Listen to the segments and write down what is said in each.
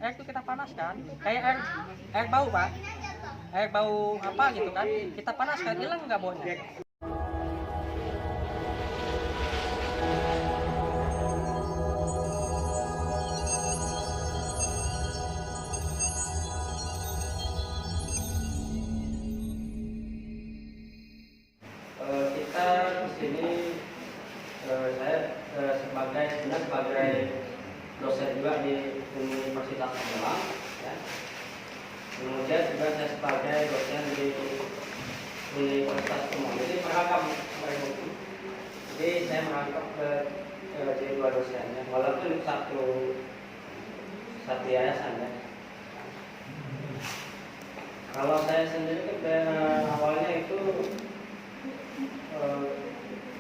air itu kita panaskan, kayak air bau Pak, air bau apa gitu kan, kita panaskan, hilang nggak baunya. Kita di sini saya sebagai dosen juga di Universitas Magelang, ya. Kemudian juga saya sebagai dosen di Universitas Umum. Jadi merangkap itu. Jadi saya merangkap jadi dua dosen, ya. Walaupun satu yayasan, ya. Kalau saya sendiri awalnya itu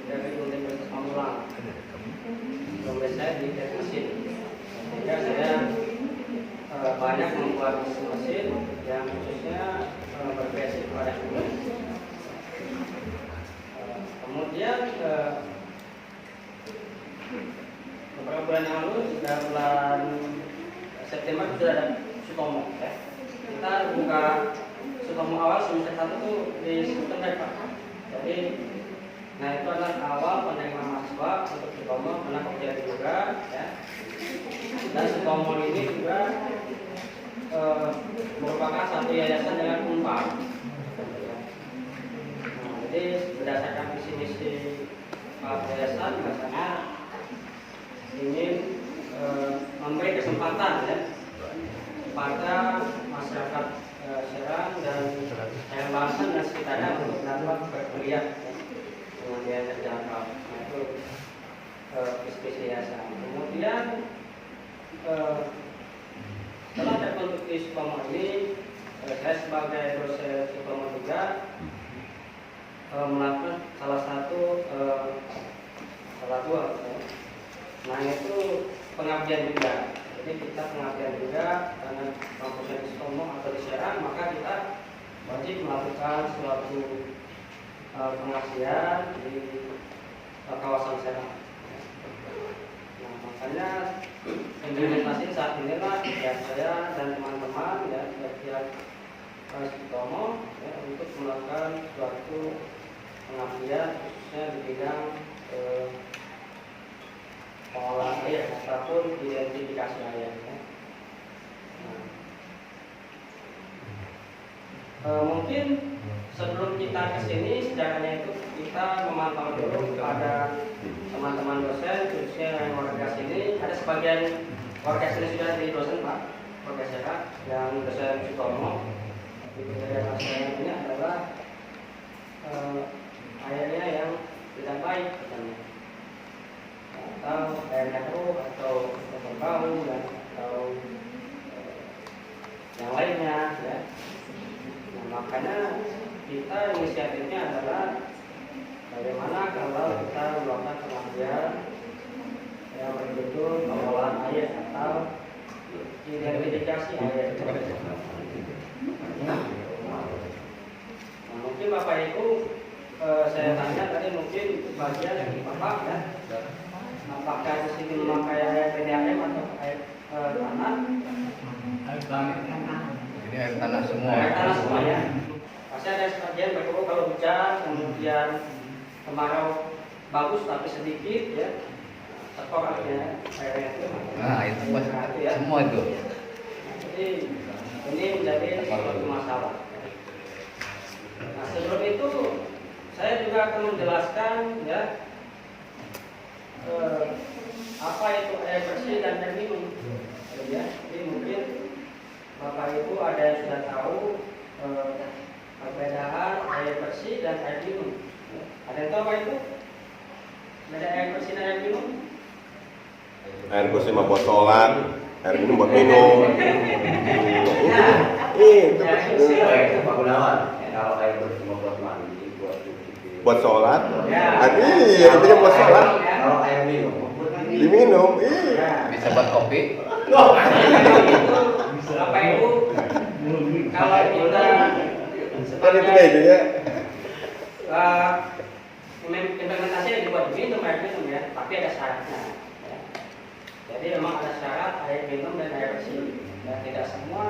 dari Universitas Magelang, dosen saya di teknik mesin, sehingga saya banyak membuat mesin yang khususnya berbasis pada ini. Kemudian beberapa bulan yang lalu, bulan September sudah ada Sutomo, ya. Kita buka Sutomo awal semester 1 itu di September, Pak. Jadi, nah itu adalah awal penerimaan mahasiswa untuk Sutomo, karena kerja juga, ya. Dan Sutomo ini juga merupakan satu yayasan dengan Unpad. Nah, jadi berdasarkan visi-misi yayasan, biasanya ingin memberi kesempatan, ya, pada masyarakat Serang dan Banten dan sekitarnya untuk dapat berkuliah, ya, dengan biaya terjangkau. Nah, itu visi yayasan. Kemudian setelah terbentuk di Sutomo ini, saya sebagai dosen Sutomo juga melakukan salah dua, ya. Nah itu pengabdian juga. Jadi kita pengabdian juga karena kampusnya di Sutomo atau di Serang, maka kita wajib melakukan suatu pengabdian di kawasan Serang. Nah, makanya implementasi saat inilah ya saya dan teman-teman, ya, pihak Sutomo, ya, untuk melakukan suatu pengabdian khususnya di bidang pengolahan air ataupun identifikasi air, ya. Mungkin sebelum kita ke sini sejarahnya itu kita memantau dulu pada teman-teman dosen, khususnya yang warga sini. Ada sebagian warga sini sudah jadi dosen, Pak, warga Serang yang dosen Sutomo. Di daerah saya ini adalah airnya yang tidak baik, katanya, atau airnya keruh atau berbau, ya, atau yang lainnya, ya. Nah, makanya kita inisiatifnya adalah bagaimana kalau kita melakukan pengabdian yang betul-betul pengolahan air atau identifikasi air. Nah, mungkin Bapak Ibu saya tanya tadi, mungkin bagian yang Bapak, ya, apakah di sini memakai air PDAM atau air tanah? Air tanah. Ini air tanah semua. Air tanah semua, ya. Pasti ada sebagian Bapak kalau hujan, kemudian kemarau bagus tapi sedikit, ya, setor airnya itu. Nah itu berarti, ya, semua itu. Jadi ini menjadi suatu masalah. Nah, sebelum itu saya juga akan menjelaskan, ya, apa itu air bersih dan air minum, ya. Jadi mungkin Bapak Ibu ada yang sudah tahu perbedaan air bersih dan air minum. Ada yang tahu apa itu? Beda air bersih dan air minum? Air bersih mah buat sholat, air minum buat minum. Pak Gunawan, kalau air bersih buat mandi, Buat sholat. Ya. Iya, intinya buat sholat. kalau air minum, Diminum, iya. Bisa buat kopi. Bapak Ibu, kalau kita Kan itu deh, ya. implementasinya dibuat minum air minum, ya, tapi ada syaratnya, ya. Jadi memang ada syarat air minum dan air bersih. Ya, tidak semua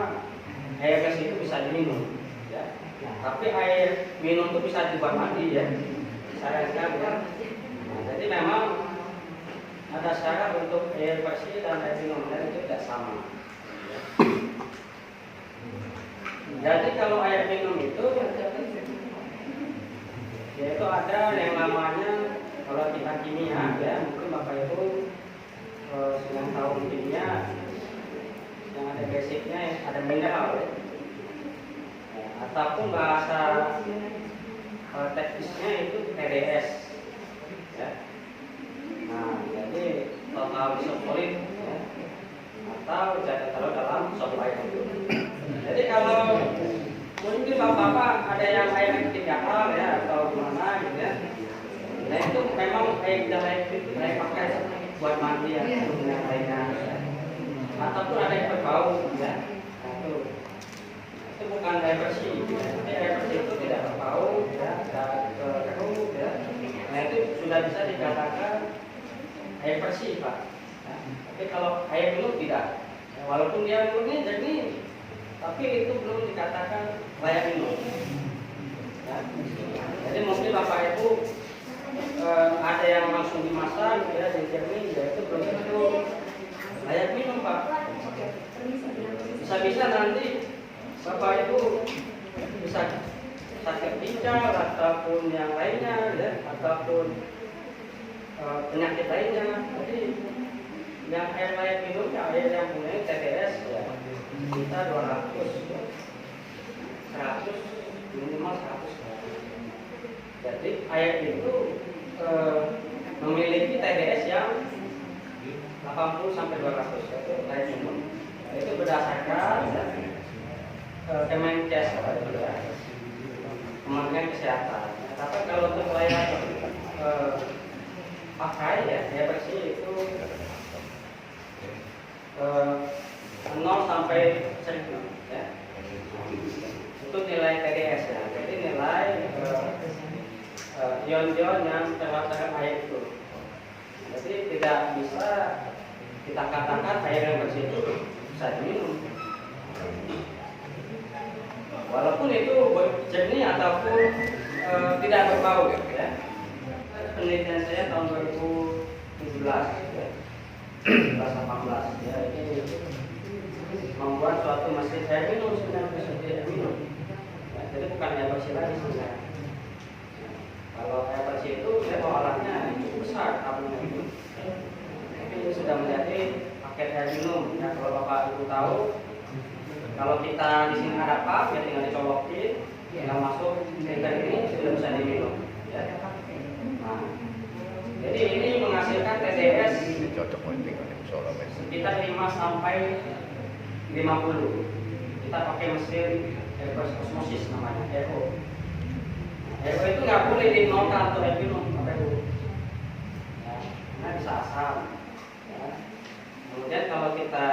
air bersih itu bisa diminum. Ya. Nah, tapi air minum itu bisa dibuat mandi ya. Sayang sekali ya. Nah, jadi memang ada syarat untuk air bersih dan air minum dan itu tidak sama. Ya. Jadi kalau air minum itu yaitu ada yang namanya kalau kita kimia ya mungkin Bapak Ibu yang tahu kimia yang ada basicnya ada mineral ya. Ataupun bahasa teknisnya itu TDS ya. Nah jadi total isopolit ya. Atau jadi taruh dalam supply itu. Jadi kalau mungkin bapak-bapak ada yang air ketiga ya atau gimana gitu ya. Nah itu memang air itu saya pakai buat mandi ya, yang lainnya. Ya. Ataupun ada yang berbau ya. Nah, itu bukan air bersih. Ya. Jadi air bersih itu tidak berbau ya, tidak keruh ya. Nah itu sudah bisa dikatakan air bersih Pak. Ya. Tapi kalau air minum tidak. Ya, walaupun dia minumnya jernih, tapi itu belum dikatakan layak minum. Ya. Jadi mungkin Bapak Ibu ada yang langsung dimasak, ya, jernih, ya itu belum tentu layak minum Pak. Bisa-bisa nanti Bapak Ibu bisa sakit ginjal ataupun yang lainnya, ya, ataupun penyakit lainnya. Jadi yang air layak minum, ya, air yang punya TDS, ya, kita 200 ya. 100 minimal 100. Jadi air itu memiliki TDS yang 80 sampai 200 yaitu air minum. Nah, itu berdasarkan ya, Kemenkes ya, Kementerian Kesehatan. Nah, tapi kalau untuk layak pakai ya air bersih itu 0 sampai 1000 ya. Itu nilai TDS ya. Jadi nilai ion-ion yang terdapat dalam air itu. Jadi tidak bisa kita katakan air yang bersih itu bisa diminum. Walaupun itu jernih ataupun tidak berbau ya. Penelitian saya tahun 2017 ya. 2018 ya, ini membuat suatu mesin air minum sebenarnya seperti air minum. Ya, jadi bukan air bersih lagi sebenarnya. Kalau air bersih itu dia pengolahannya cukup besar tabungnya itu. Tapi ini sudah menjadi paket air minum. Ya, kalau Bapak Ibu tahu, kalau kita di sini ada pump, ya tinggal dicolokin, tinggal masuk filter ini sudah bisa diminum. Ya. Nah, jadi ini menghasilkan TDS sekitar 5 sampai 50. Kita pakai mesin reverse osmosis namanya, RO. RO itu nggak boleh dinolkan atau air minum, Bapak Ibu. Ya, karena bisa asam. Ya. Kemudian kalau kita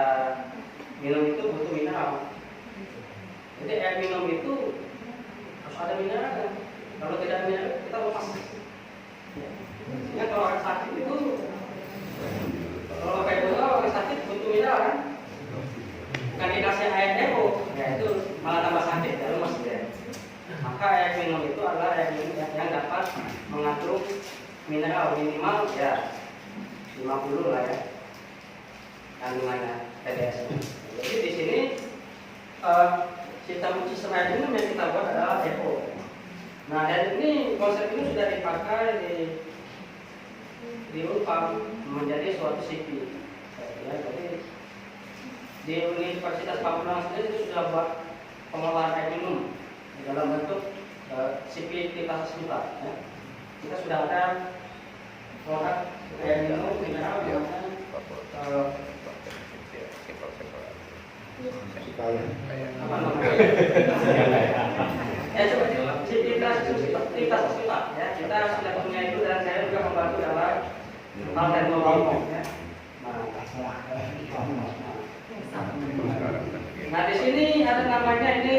minum itu butuh mineral. Jadi air minum itu harus ada mineral. Kalau tidak ada mineral kita lepas. Ya, kalau orang sakit itu, kalau Bapak Ibu tahu orang sakit butuh mineral kan? Bukan dikasih air RO, ya itu malah tambah sakit, ya lemas ya. Maka air minum itu adalah air minum yang dapat mengandung mineral minimal ya 50 lah ya kandungannya TDS. Jadi di sini sistem air minum yang kita buat adalah RO. Nah, dan ini konsep ini sudah dipakai di Unpad menjadi suatu CP. Ya, jadi di Universitas Pamulang sendiri itu sudah buat pengolahan air minum dalam bentuk CP kita sebentar. Ya. Kita sudah ada produk air minum mineral yang apa namanya? Ya seperti kita sesuatu ya, kita sudah punya itu dan saya juga membantu dalam hal teknologi ya. Nah di sini ada namanya ini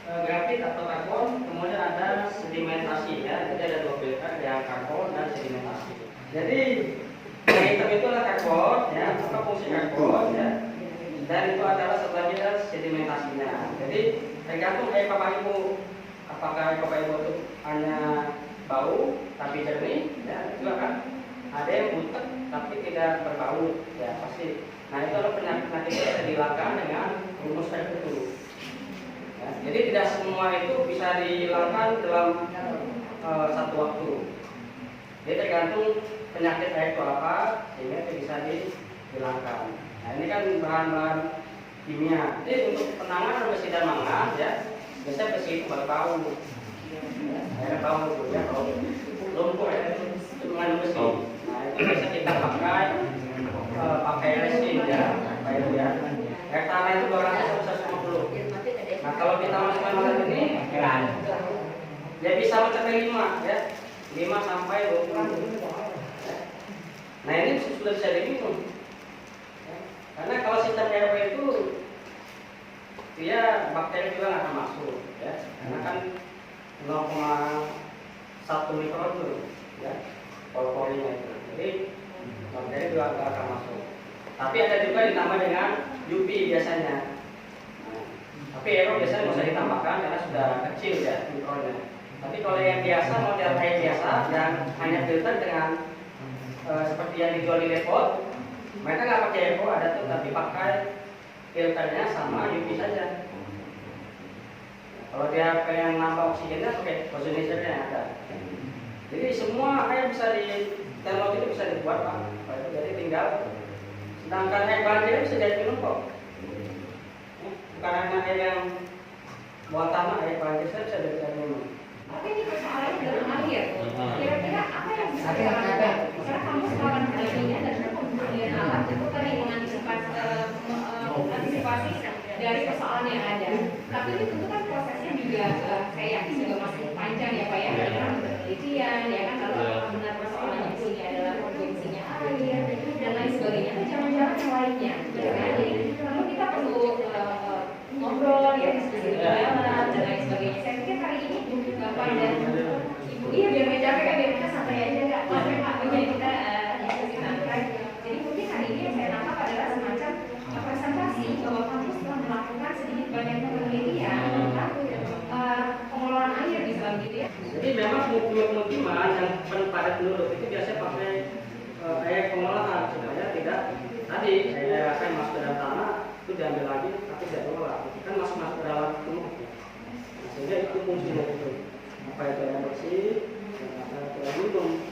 grafit atau karbon, kemudian ada sedimentasi ya. Jadi ada dua filter, yang karbon dan sedimentasi. Jadi yang hitam itu adalah karbon, ya, apa fungsi karbon, ya. Dan itu adalah setelahnya adalah sedimentasinya. Jadi tergantung air papa ibu, apakah air papa ibu itu hanya bau tapi jernih, ya, itu akan ada yang butek tapi tidak berbau, ya pasti. Nah itu adalah penyakit yang bisa dihilangkan dengan rumus tertentu. Ya, jadi tidak semua itu bisa dihilangkan dalam satu waktu. Jadi tergantung penyakit air itu apa sehingga itu bisa dihilangkan. Nah ini kan bahan-bahan kimia. Jadi untuk penanganan besi dan mangan, ya biasanya besi itu berbau. Air bau itu ya, kalau lumpur ya itu mengandung besi. Nah itu bisa kita pakai resin ya, pakai itu ya. Air tanah itu 200-150. Nah kalau kita masukkan alat ini, ya bisa mencapai 5 ya, 5 sampai 20. Nah ini sudah bisa diminum. Karena kalau sistem RW itu dia bakteri juga nggak akan masuk, ya. Karena kan 0,1 mikron itu, ya, pori-porinya itu. Jadi bakteri juga nggak akan masuk. Tapi ada juga ditambah dengan UV biasanya. Nah, tapi RO biasanya nggak usah ditambahkan karena sudah kecil ya mikronnya. Tapi kalau yang biasa model air biasa yang hanya filter dengan seperti yang dijual di depot, mereka nggak pakai RO ada tuh, tapi pakai filternya sama UV saja. Kalau dia pengen nambah oksigennya pakai ozonizer yang ada. Jadi semua air bisa teknologi itu bisa dibuat Pak. Jadi tinggal sedangkan air banjir bisa jadi minum kok. Bukan hanya air yang buat tanah, air banjir saya bisa jadi minum. Tapi ini persoalannya dalam air. Kira-kira apa yang bisa dilakukan? Karena kamu sekarang belajarnya dan kemudian alat itu tadi mengantisipasi dari persoalan yang ada. Tapi ini tentu kan prosesnya juga saya yakin juga masih panjang ya Pak ya. Karena penelitian ya kan kalau benar persoalan itu ini adalah kondisinya air dan lain sebagainya. Itu jangan-jangan yang lainnya. Ya kan? Jadi tentu kita perlu ngobrol ya diskusi dalam dan lain sebagainya. Saya pikir hari ini Bapak dan Ibu, iya biar nggak capek kan, biar kita santai aja nggak capek Pak, jadi kita diskusi santai. Jadi mungkin hari ini yang saya nangkap adalah semacam presentasi bahwa kampus telah melakukan sedikit banyak penelitian tentang pengelolaan air di dalam gitu ya. Jadi memang pemukiman yang penuh padat penduduk itu biasanya pakai air pengolahan supaya tidak tadi air yang masuk ke dalam tanah itu diambil lagi tapi tidak diolah, kan masuk ke dalam tubuh. Nah, sehingga itu fungsinya itu. Apa itu yang bersih, apa itu yang minum.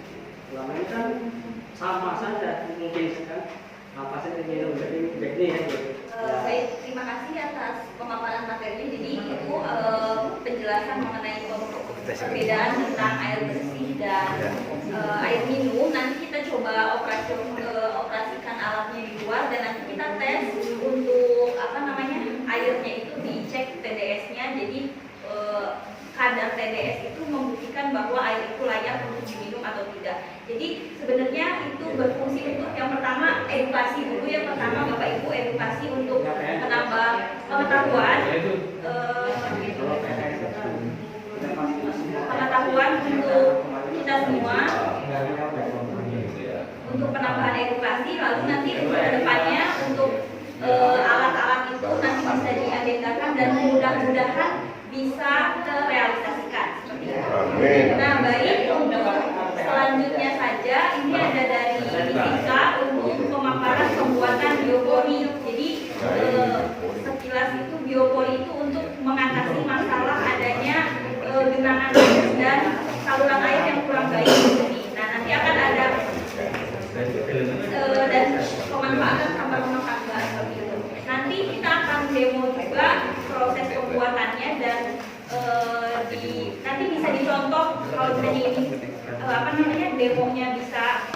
Selama ini kan sama saja mungkin kan, apa saja minum jadi ya gitu. Baik, terima kasih atas pemaparan materi. Jadi itu penjelasan mengenai perbedaan tentang air bersih dan air minum. Nanti kita coba operasikan alatnya di luar dan nanti kita tes untuk airnya itu dicek TDS-nya. Jadi kadar TDS itu membuktikan bahwa air itu layak untuk diminum atau tidak. Jadi sebenarnya itu berfungsi untuk yang pertama edukasi dulu, yang pertama Bapak Ibu edukasi untuk menambah pengetahuan untuk kita semua untuk penambahan edukasi, lalu nanti untuk kedepannya untuk alat-alat itu nanti bisa diagendakan dan mudah-mudahan bisa terrealisasikan seperti itu. Nah baik, untuk selanjutnya saja ini ada dari Dika untuk pemaparan pembuatan biopori. Jadi sekilas itu biopori itu untuk mengatasi masalah adanya genangan air dan saluran air yang kurang baik. Nah nanti akan ada dan pemanfaatan sampah-sampah tambah seperti itu. Nanti kita akan demo juga proses pembuatannya dan nanti bisa dicontoh kalau misalnya ini demonya bisa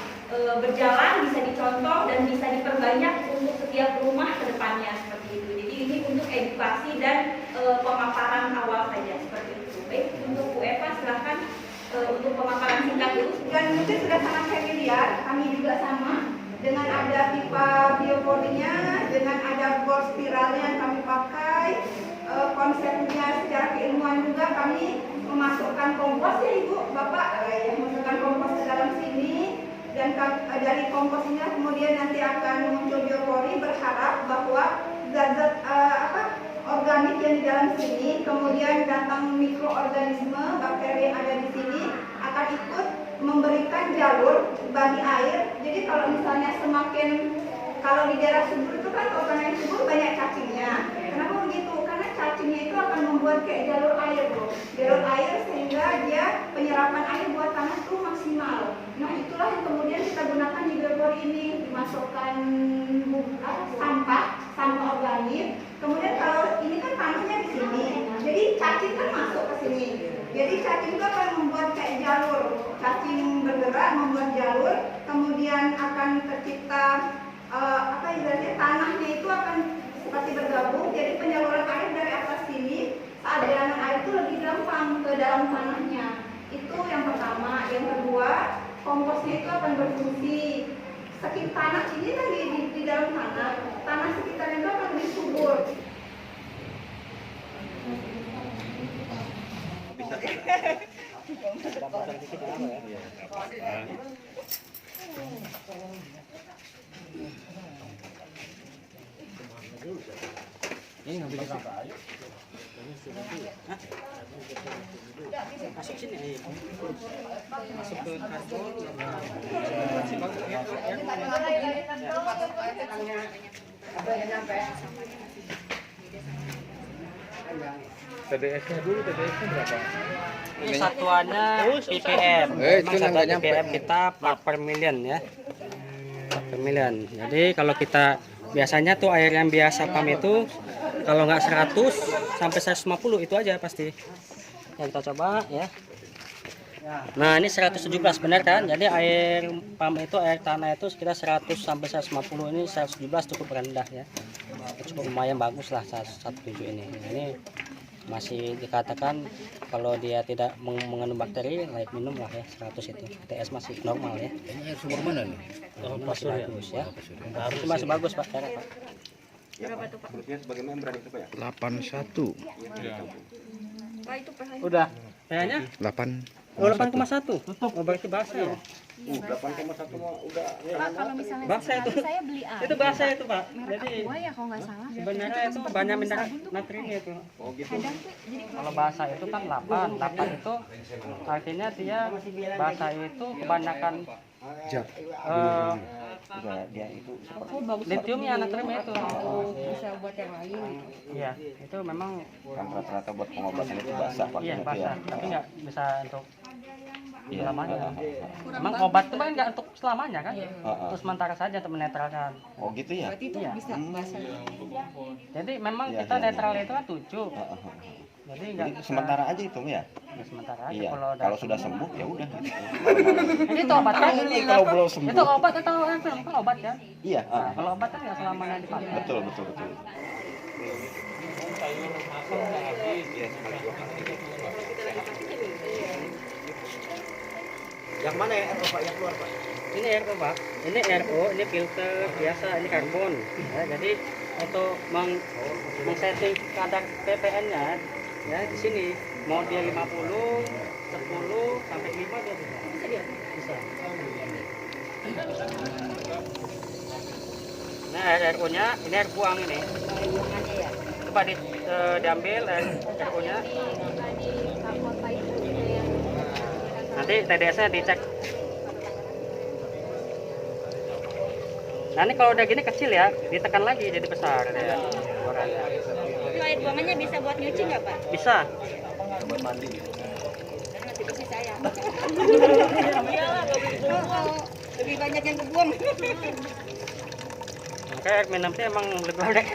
berjalan, bisa dicontoh dan bisa diperbanyak untuk setiap rumah ke depannya seperti itu. Jadi ini untuk edukasi dan pemaparan awal saja seperti itu. Baik, untuk Bu Eva silahkan untuk pemaparan singkat dulu. Dan mungkin sudah sangat familiar, kami juga sama dengan ada pipa bioporinya, dengan ada bor spiralnya yang kami pakai. Konsepnya secara keilmuan juga kami memasukkan kompos ya Ibu, Bapak, memasukkan kompos ke dalam sini. Dan dari kompos ini kemudian nanti akan muncul biopori, berharap bahwa zat-zat organik yang di dalam sini, kemudian datang mikroorganisme, bakteri yang ada di sini akan ikut memberikan jalur bagi air. Jadi kalau misalnya kalau di daerah subur itu kan organisme subur banyak cacingnya. Kenapa begitu? Karena cacingnya itu akan membuat kayak jalur air, bro. Jalur air sehingga dia penyerapan air buat tanah itu maksimal. Nah itulah yang kemudian kita gunakan di biopori ini, dimasukkan sampah organik. Kemudian kalau ini kan tanahnya di sini, jadi cacing kan masuk ke sini. Jadi cacing itu akan membuat kayak jalur, cacing bergerak membuat jalur, kemudian akan tercipta tanahnya itu akan seperti bergabung. Jadi penyaluran air dari atas sini saat aliran air itu lebih gampang ke dalam tanahnya. Itu yang pertama. Yang kedua, komposnya itu akan berfungsi. Tanah ini kan di dalam tanah sekitarnya itu akan lebih subur. Ini ngambil di apa? Masuk sini. Masuk ke karbon. TDS-nya dulu, TDS-nya berapa? Ini satuannya ppm. Itu nggak nyampe. ppm kita part per million ya. Per million. Jadi kalau kita biasanya tuh air yang biasa pam itu kalau nggak 100 sampai 150 itu aja pasti. Yang kita coba ya. Nah ini 117 benar kan? Jadi air pam itu, air tanah itu sekitar 100 sampai 150, ini 117 cukup rendah ya. Cukup lumayan bagus lah 117 ini. Nah, ini masih dikatakan kalau dia tidak mengandung bakteri layak minum lah ya, 100 itu. TS masih normal ya. Ini air sumur mana nih? Ini masih bagus ya. Itu masih bagus Pak. Berapa tuh Pak? Bagaimana berani itu Pak ya? 81. Wah itu pH-nya. Udah. Kayaknya 8. 8,1. Oh berarti basah ya. 8,1 mah udah. Pak, kalau misalnya Bangsa itu. saya beli air. Itu bahasa itu Pak. Merek Jadi Aqua ya kalau nggak salah. sebenarnya itu banyak mineral natriumnya itu. Kadang tuh jadi Kalau bahasa itu kan 8. 8 itu artinya dia bahasa itu kebanyakan Dia itu litiumnya natriumnya itu. bisa buat yang lain gitu. Iya, itu memang kan rata-rata buat pengobatan itu basah Pak. iya basah, tapi nggak bisa untuk Iya. selamanya. Memang obat itu kan nggak untuk selamanya kan? Heeh. Terus sementara saja untuk menetralkan. Oh gitu ya? Berarti itu Iya. bisa basah. Jadi memang Iya, kita iya, netral itu kan 7. Jadi nggak Jadi bisa- sementara aja itu ya? ya, sementara aja. Iya. Kalau Kalau sudah sembuh ya udah. Jadi itu obat kan? Kalau belum sembuh. Itu obat atau kan obat kan? Iya. Nah, kalau obat kan nggak selamanya dipakai. Betul betul betul. Yang mana ya Pak yang keluar Pak? Ini air Pak. Ini RO, ini filter biasa, ini karbon. Ya, jadi untuk mengsetting kadar ppm-nya ya di sini mau dia 50, 10 sampai 5 dia bisa. Bisa. Nah, air RO-nya ini air buang ini. Coba diambil air RO-nya. Nanti TDS-nya dicek. Nah ini kalau udah gini kecil ya, ditekan lagi jadi besar ya. Itu air buangannya bisa buat nyuci nggak Pak? Bisa. Buat mandi. Karena itu sih saya. Iyalah, lebih banyak yang kebuang. Makanya air minum itu emang lebih banyak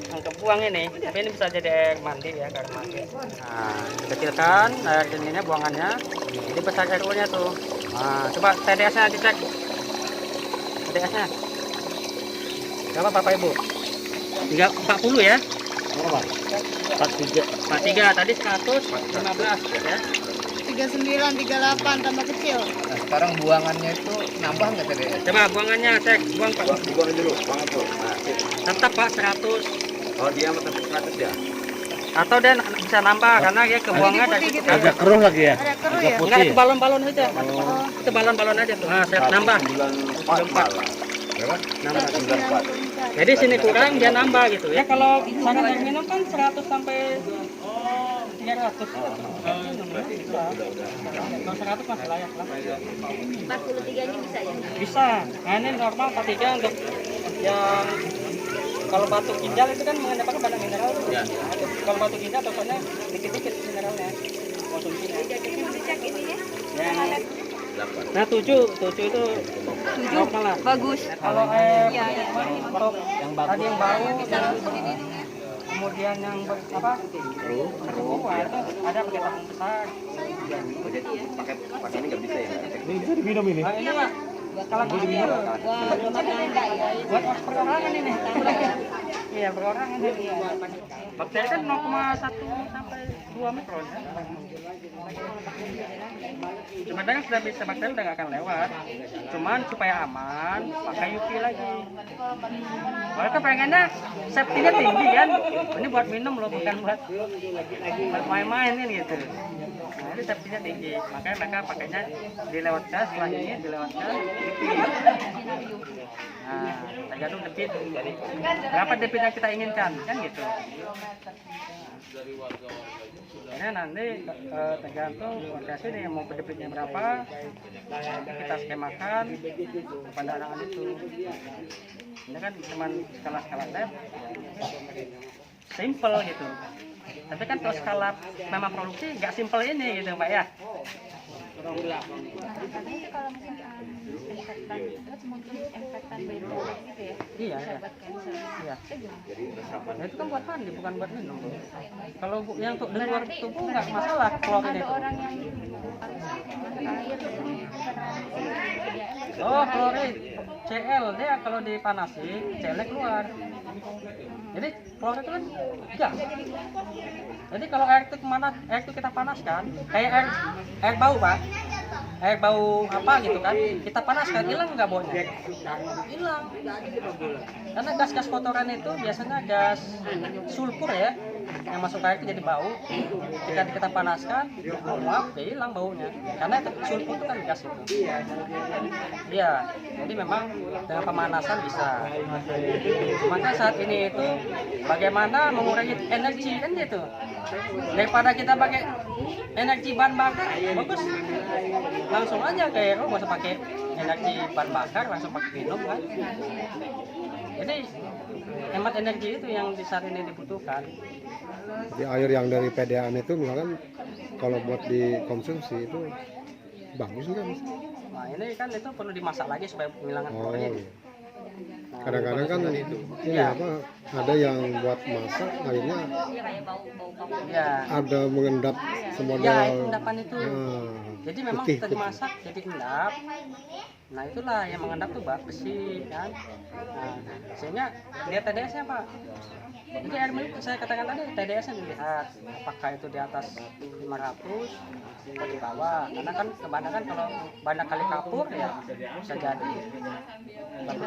yang kebuang ini. Tapi ini bisa jadi air mandi ya, air mandi. Nah, dikecilkan air ininya buangannya. Jadi besar RO-nya tuh. Nah, coba TDS-nya dicek. TDS-nya. Berapa Bapak Ibu? 340 ya? Berapa? 43 tadi 115 ya. 39, 38 tambah kecil. Nah, sekarang buangannya itu nambah nggak TDS? Coba buangannya cek, buang Pak. Buang dulu, buang tuh. Nah, sip. Tetap Pak 100. Oh dia tetap 100 ya? Atau dia bisa nambah karena dia kebuangnya dari putih gitu ya? Agak keruh lagi ya? Ada keruh ya? enggak itu balon-balon aja. Itu balon-balon aja tuh. Nah, saya nambah. 94 berapa? Nambah. 94 Jadi sini kurang dia nambah gitu ya. Kalau syarat air minum kan 100 sampai 300. Kalau 100 masih layak lah. 43-nya bisa ya? Bisa. Nah, ini normal 43 untuk yang kalau batu ginjal itu kan mengandalkan banyak mineral. Ya. Kalau batu ginjal pokoknya dikit-dikit mineralnya konsumsinya. Dicek ini ya. Yang nah 7 itu normal lah. Bagus. Kalau air Iya, untuk tadi yang bau kemudian yang apa keruh itu ada pakai tabung besar. Pakai ini nggak bisa ya? Ini bisa diminum ini. Nah, ini mah kalau kecil buat perorangan ini. Iya perorangan ini. Bakteri kan 0,1 sampai 2 mikron. Sebenarnya sudah bisa bakteri udah nggak akan lewat. Cuman supaya aman pakai UV lagi. Mereka pengennya safety-nya tinggi kan. Ini buat minum loh bukan buat main-main ini gitu. Nah, ini safety-nya tinggi. Makanya mereka pakainya dilewatkan setelah ini dilewatkan UV. Nah, tergantung debit. Berapa debit yang kita inginkan kan gitu. Ini nanti tergantung lokasi nih mau debitnya berapa, kita skemakan pada arangan itu. Ini kan cuma skala-skala lab, simple gitu. Tapi kan kalau skala memang produksi nggak simple ini gitu Mbak ya. Katanya itu kalau mungkin infektan terus mungkin infektan baru gitu ya. Iya, iya. Buat cancer. Iya. Nah, itu kan buat mandi bukan buat minum. Kalau yang untuk di luar tubuh nggak masalah kalau ini Ada itu. orang yang harus air Oh, klorid Cl dia kalau dipanasi Cl keluar. Jadi klorid itu kan gas. Jadi kalau air itu kemana? Air itu kita panaskan kayak air bau Pak. Air bau apa gitu kan? Kita panaskan hilang nggak baunya? Hilang. Karena gas-gas kotoran itu biasanya gas sulfur ya yang masuk air itu jadi bau. Jika kita panaskan, uap, dia hilang baunya. Karena itu sulfur itu kan gas itu. Iya, jadi memang dengan pemanasan bisa. Maka saat ini itu bagaimana mengurangi energi kan gitu. Daripada kita pakai energi bahan bakar, bagus. Langsung aja kayak nggak usah pakai energi bahan bakar, langsung pakai minum kan. Jadi hemat energi itu yang di saat ini dibutuhkan. Di air yang dari PDAM itu misalkan kalau buat dikonsumsi itu bagus nggak Mas? Nah ini kan itu perlu dimasak lagi supaya menghilangkan Oh, klorin. iya. Kadang-kadang kan ini apa ada yang buat masak akhirnya Iya kayak bau kamu. Ya, ada mengendap semodel. ya itu endapan itu. Nah, Jadi memang putih, kita putih. dimasak jadi endap. Nah itulah yang mengendap tuh besi kan. Nah, sehingga lihat TDS-nya Pak. Jadi air minum saya katakan tadi TDS-nya dilihat apakah itu di atas 500 atau di bawah. Karena kan kebanyakan kalau banyak kali kapur ya bisa jadi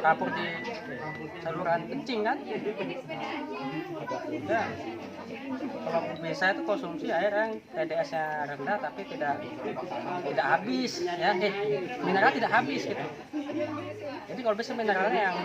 kapur di saluran kencing kan. Udah. Kalau bisa itu konsumsi air yang TDS-nya rendah tapi tidak habis ya, mineral tidak habis gitu. Jadi kalau bisa mineralnya yang